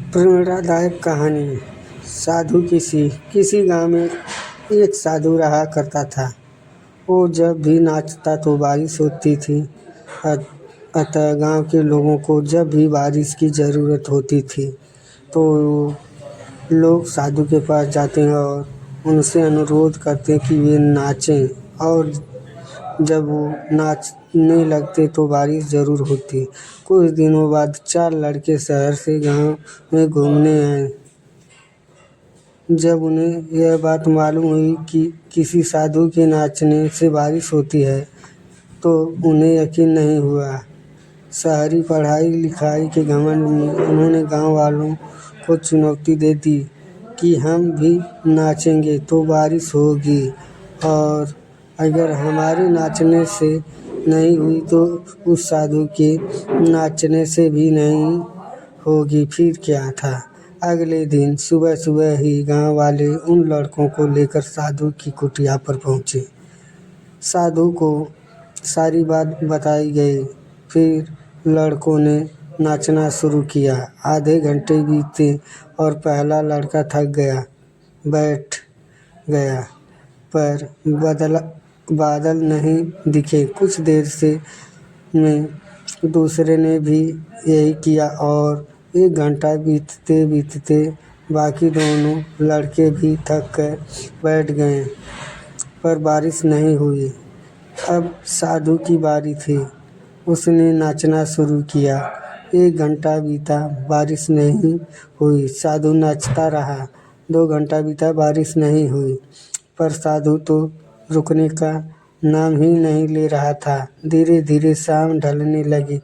प्रेरणादायक कहानी। साधु की सीख। किसी गांव में एक साधु रहा करता था। वो जब भी नाचता तो बारिश होती थी। अतः गांव के लोगों को जब भी बारिश की ज़रूरत होती थी तो लोग साधु के पास जाते हैं और उनसे अनुरोध करते हैं कि वे नाचें, और जब वो नाचने लगते तो बारिश ज़रूर होती। कुछ दिनों बाद 4 लड़के शहर से गांव में घूमने आए। जब उन्हें यह बात मालूम हुई कि किसी साधु के नाचने से बारिश होती है तो उन्हें यकीन नहीं हुआ। शहरी पढ़ाई लिखाई के घमंड में उन्होंने गांव वालों को चुनौती दे दी कि हम भी नाचेंगे तो बारिश होगी, और अगर हमारे नाचने से नहीं हुई तो उस साधु के नाचने से भी नहीं होगी। फिर क्या था। अगले दिन सुबह सुबह ही गांव वाले उन लड़कों को लेकर साधु की कुटिया पर पहुंचे। साधु को सारी बात बताई गई। फिर लड़कों ने नाचना शुरू किया। आधे घंटे बीते और पहला लड़का थक गया, बैठ गया, पर बादल नहीं दिखे। कुछ देर से में दूसरे ने भी यही किया और 1 घंटा बीतते बीतते बाकी दोनों लड़के भी थक कर बैठ गए, पर बारिश नहीं हुई। अब साधु की बारी थी। उसने नाचना शुरू किया। 1 घंटा बीता, बारिश नहीं हुई। साधु नाचता रहा। 2 घंटा बीता, बारिश नहीं हुई, पर साधु तो रुकने का नाम ही नहीं ले रहा था। धीरे धीरे शाम ढलने लगी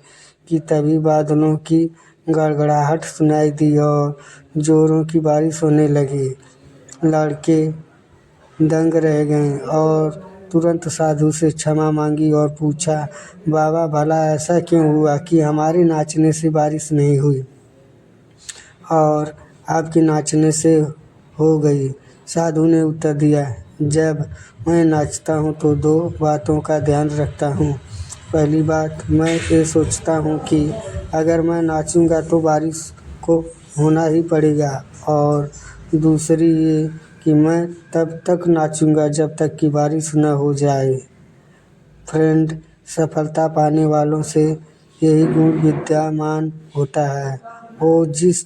कि तभी बादलों की गड़गड़ाहट सुनाई दी और जोरों की बारिश होने लगी। लड़के दंग रह गए और तुरंत साधु से क्षमा मांगी और पूछा, बाबा भला ऐसा क्यों हुआ कि हमारे नाचने से बारिश नहीं हुई और आपके नाचने से हो गई। साधु ने उत्तर दिया, जब मैं नाचता हूँ तो 2 बातों का ध्यान रखता हूँ। पहली बात, मैं ये सोचता हूँ कि अगर मैं नाचूंगा तो बारिश को होना ही पड़ेगा, और दूसरी ये कि मैं तब तक नाचूंगा जब तक कि बारिश न हो जाए। फ्रेंड, सफलता पाने वालों से यही गुण विद्यमान होता है। वो जिस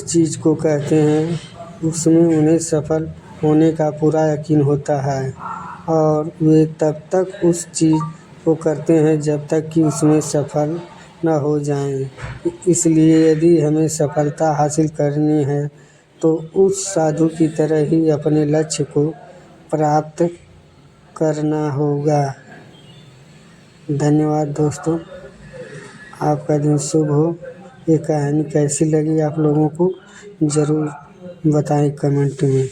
चीज़ को कहते हैं उसमें उन्हें सफल होने का पूरा यकीन होता है, और वे तब तक उस चीज़ को करते हैं जब तक कि उसमें सफल न हो जाएं। इसलिए यदि हमें सफलता हासिल करनी है तो उस साधु की तरह ही अपने लक्ष्य को प्राप्त करना होगा। धन्यवाद दोस्तों, आपका दिन शुभ हो। ये कहानी कैसी लगी आप लोगों को ज़रूर बताएं कमेंट में।